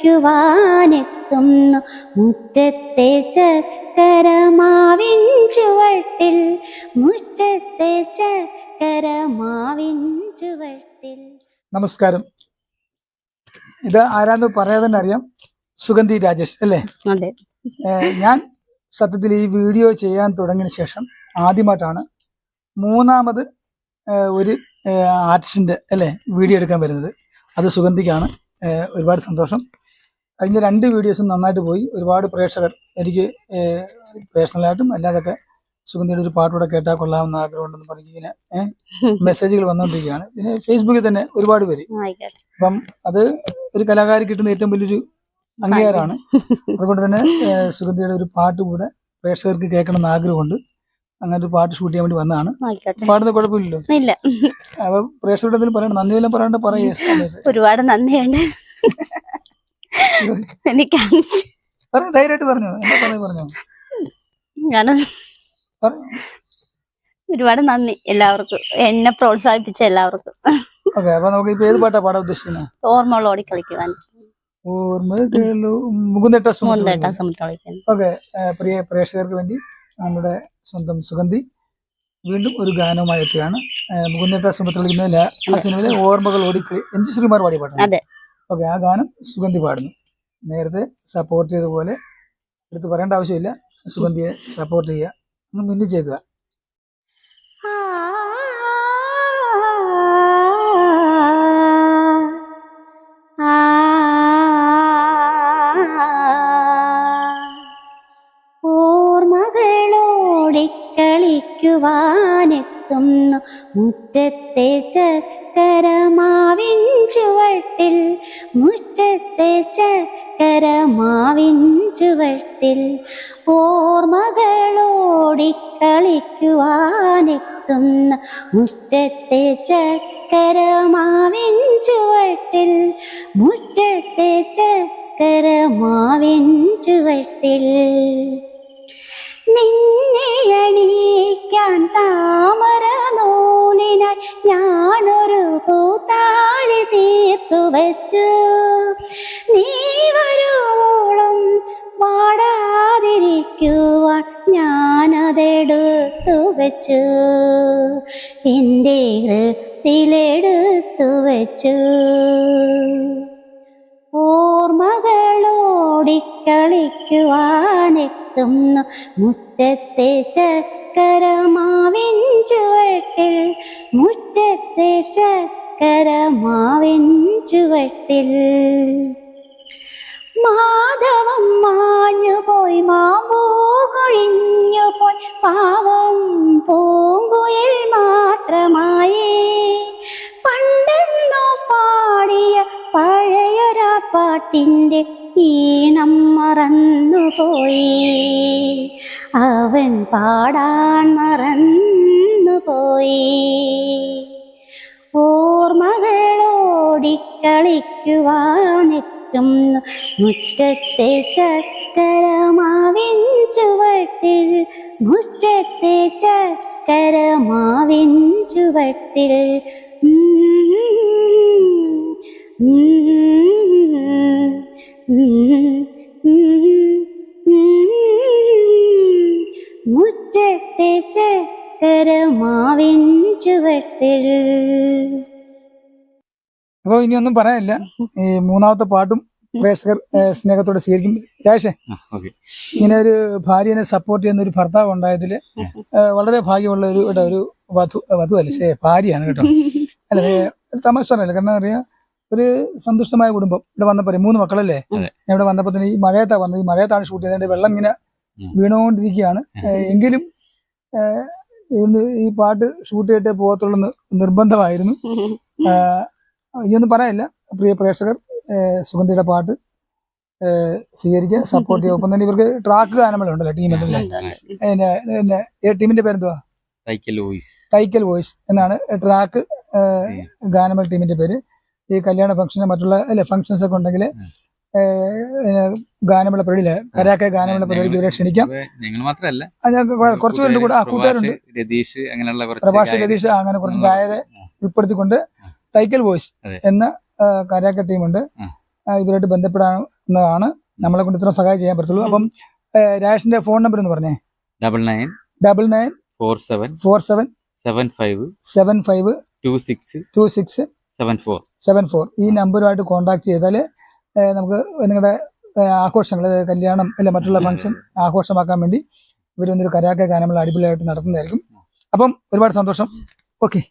കളിക്കുവാനെത്തുന്നു മുറ്റത്തെ ചക്കരമാവിൻ ചുവട്ടിൽ, മുറ്റത്തെ ചക്കരമാവിൻ ചുവട്ടിൽ. നമസ്കാരം. ഇത് ആരാന്ന് പറയാതെ തന്നെ അറിയാം, സുഗന്ധി രാജേഷ് അല്ലേ? അതെ. ഞാൻ സത്യത്തിൽ ഈ വീഡിയോ ചെയ്യാൻ തുടങ്ങിയ ശേഷം ആദ്യമായിട്ടാണ് മൂന്നാമത് ഒരു ആർട്ടിസ്റ്റിന്റെ അല്ലേ വീഡിയോ എടുക്കാൻ വരുന്നത്. അത് സുഗന്ധിക്കാണ്. ഒരുപാട് സന്തോഷം. കഴിഞ്ഞ 2 വീഡിയോസും നന്നായിട്ട് പോയി. ഒരുപാട് പ്രേക്ഷകർ എനിക്ക് പേഴ്സണലായിട്ടും അല്ലാതൊക്കെ സുഗന്ധിയുടെ ഒരു പാട്ടുകൂടെ കേട്ടാൽ കൊള്ളാമെന്ന് ആഗ്രഹമുണ്ടെന്ന് പറഞ്ഞ് ഇങ്ങനെ മെസ്സേജുകൾ വന്നുകൊണ്ടിരിക്കുകയാണ്. പിന്നെ ഫേസ്ബുക്കിൽ തന്നെ ഒരുപാട് പേര്. അപ്പം അത് ഒരു കലാകാരി കിട്ടുന്ന ഏറ്റവും വലിയൊരു അംഗീകാരമാണ്. അതുകൊണ്ട് തന്നെ സുഗന്ധിയുടെ ഒരു പാട്ട് കൂടെ പ്രേക്ഷകർക്ക് കേൾക്കണമെന്ന് ആഗ്രഹമുണ്ട്. അങ്ങനെ ഒരു പാട്ട് ഷൂട്ട് ചെയ്യാൻ വേണ്ടി വന്നതാണ്. പാടുന്ന കുഴപ്പമില്ലല്ലോ? ഇല്ല. അപ്പൊ പ്രേക്ഷകരുടെ എന്തെങ്കിലും പറയണം, നന്ദിയെല്ലാം പറയാണ്ട് പറയേ. ഒരുപാട് നന്ദിയുണ്ട്. എനിക്ക് ധൈര്യമായിട്ട് പറഞ്ഞോ, എന്താ പറഞ്ഞോ. ഒരുപാട് നന്ദി എല്ലാവർക്കും, എന്നെ പ്രോത്സാഹിപ്പിച്ച എല്ലാവർക്കും. ഓക്കെ, അപ്പൊ നമുക്ക് ഇപ്പൊ ഏത് പാട്ടാ പാടാൻ ഉദ്ദേശിക്കുന്നത്? ഓർമ്മകളോടി കളിക്കുവാൻ. മുകുന്ദേട്ട സമുദ്രം. ഓക്കെ, പ്രിയ പ്രേക്ഷകർക്ക് വേണ്ടി നമ്മുടെ സ്വന്തം സുഗന്ധി വീണ്ടും ഒരു ഗാനവുമായി എത്തുകയാണ്. മുകുന്ദേട്ട സമുദ്രം ആ സിനിമയിലെ ഓർമ്മകൾ ഓടിക്കളി MG ശ്രീകുമാർ പാടിയ പാട്ടാണ്. ഓക്കെ, ആ ഗാനം സുഗന്ധി പാടുന്നു. നേരത്തെ സപ്പോർട്ട് ചെയ്തതുപോലെ എടുത്ത് പറയേണ്ട ആവശ്യമില്ല, സുഗന്ധിയെ സപ്പോർട്ട് ചെയ്യുക, ഒന്ന് മിന്നിച്ചേക്കുക. കളിക്കുവാനെത്തുന്നു മുറ്റത്തെ ചക്കരമാവിൻ ചുവട്ടിൽ, മുറ്റത്തെ ചക്കരമാവിൻ ചുവട്ടിൽ. ഓർമ്മകളോടി കളിക്കുവാനെത്തുന്നു മുറ്റത്തെ ചക്കരമാവിൻ ചുവട്ടിൽ, മുറ്റത്തെ ചക്കരമാവിൻ ചുവട്ടിൽ. നിന്നെ അണിയിക്കാൻ താമര നൂലിനായി ഞാനൊരു പൂത്താലി തീർത്തു വച്ചു. നീ വരുവോളം പാടാതിരിക്കുവാൻ ഞാനതെടുത്തു വച്ചു, എൻ്റെ ഹൃത്തിലെടുത്തു വച്ചു. ഓർമ്മകളോടി കളിക്കുവാനെത്തുന്നു മുറ്റത്തെ ചക്കരമാവിൻ ചുവട്ടിൽ, മുറ്റത്തെ ചക്കരമാവിൻ ചുവട്ടിൽ. മാധവം മാഞ്ഞുപോയി, മാമ്പൂ കൊഴിഞ്ഞുപോയി, പാവം പൂങ്കുയിൽ മാത്രമായി. പണ്ടെന്നോ പാടിയ പഴയൊരാ പാട്ടിൻ്റെ ഈണം മറന്നുപോയി, അവൻ പാടാൻ മറന്നുപോയി. ഓർമ്മകളോടി കളിക്കുവാനെത്തുന്നു മുറ്റത്തെ ചക്കരമാവിൻ ചുവട്ടിൽ, മുറ്റത്തെ ചക്കരമാവിൻ ചുവട്ടിൽ. മുറ്റത്തെ ചക്കരമാവിൻ ചുവട്ടിൽ. അപ്പൊ ഇനിയൊന്നും പറയാനില്ല. ഈ മൂന്നാമത്തെ പാട്ടും പ്രേക്ഷകർ സ്നേഹത്തോടെ സ്വീകരിക്കും. രാജേഷേ, ഇങ്ങനെ ഒരു ഭാര്യനെ സപ്പോർട്ട് ചെയ്യുന്ന ഒരു ഭർത്താവ് ഉണ്ടായതില് വളരെ ഭാഗ്യമുള്ള ഒരു വധു അല്ലേ, ഭാര്യയാണ് കേട്ടോ. അല്ലെ, തമാശ പറഞ്ഞല്ലേ, കാരണം അറിയാം, ഒരു സന്തുഷ്ടമായ കുടുംബം. ഇവിടെ വന്നപ്പോ 3 മക്കളല്ലേ, ഞാൻ ഇവിടെ വന്നപ്പോ തന്നെ ഈ മഴയത്താണ് വന്നത്. ഈ മഴയത്താണ് ഷൂട്ട് ചെയ്തത്, വെള്ളം ഇങ്ങനെ വീണുകൊണ്ടിരിക്കുകയാണ്. എങ്കിലും ഈ പാട്ട് ഷൂട്ട് ചെയ്തിട്ടേ പോകത്തുള്ളൂ നിർബന്ധമായിരുന്നു. ഇനിയൊന്നും പറയാനില്ല. പ്രിയ പ്രേക്ഷകർ സുഗന്ധിയുടെ പാട്ട് സ്വീകരിക്കുക, സപ്പോർട്ട് ചെയ്യുക. ഒപ്പം തന്നെ ഇവർക്ക് ട്രാക്ക് ഗാനമേളയുണ്ടല്ലോ, ടീമിന്റെ. ടീമിന്റെ പേരെന്തുവാ? തൈക്കൽ വോയിസ് എന്നാണ് ട്രാക്ക് ഗാനമേള ടീമിന്റെ പേര്. ഈ കല്യാണ ഫംഗ്ഷന് മറ്റുള്ള ഫംഗ്ഷൻസ് ഒക്കെ ഉണ്ടെങ്കിൽ ഗാനമേള പരിപാടിയില് കരാക്കെ ഗാനമേള പരിപാടിക്ക് ഇവരെ ക്ഷണിക്കാം. കുറച്ച് പേരുണ്ട് കൂടെ, കൂട്ടുകാരുണ്ട്, പ്രഭാഷ് രതീഷ്, അങ്ങനെ കുറച്ച് ഗായകരെ ഉൾപ്പെടുത്തിക്കൊണ്ട് തൈക്കൽ വോയിസ് എന്ന കരാക്കെ ടീമുണ്ട്. ഇവരായിട്ട് ബന്ധപ്പെടാൻ എന്നതാണ് നമ്മളെ കൊണ്ട് ഇത്ര സഹായം ചെയ്യാൻ പറ്റുള്ളൂ. അപ്പം രാജേഷിന്റെ ഫോൺ നമ്പർ എന്ന് പറഞ്ഞേ. 99 47 75 26 74. ഈ നമ്പറുമായിട്ട് കോൺടാക്ട് ചെയ്താൽ നമുക്ക് നിങ്ങളുടെ ആഘോഷങ്ങൾ, കല്യാണം അല്ലെ മറ്റുള്ള ഫംഗ്ഷൻ ആഘോഷമാക്കാൻ വേണ്ടി ഇവർ വന്നൊരു കരാക്കെ ഗാനങ്ങൾ അടിപൊളിയായിട്ട് നടത്തുന്നതായിരിക്കും. അപ്പം ഒരുപാട് സന്തോഷം. ഓക്കെ.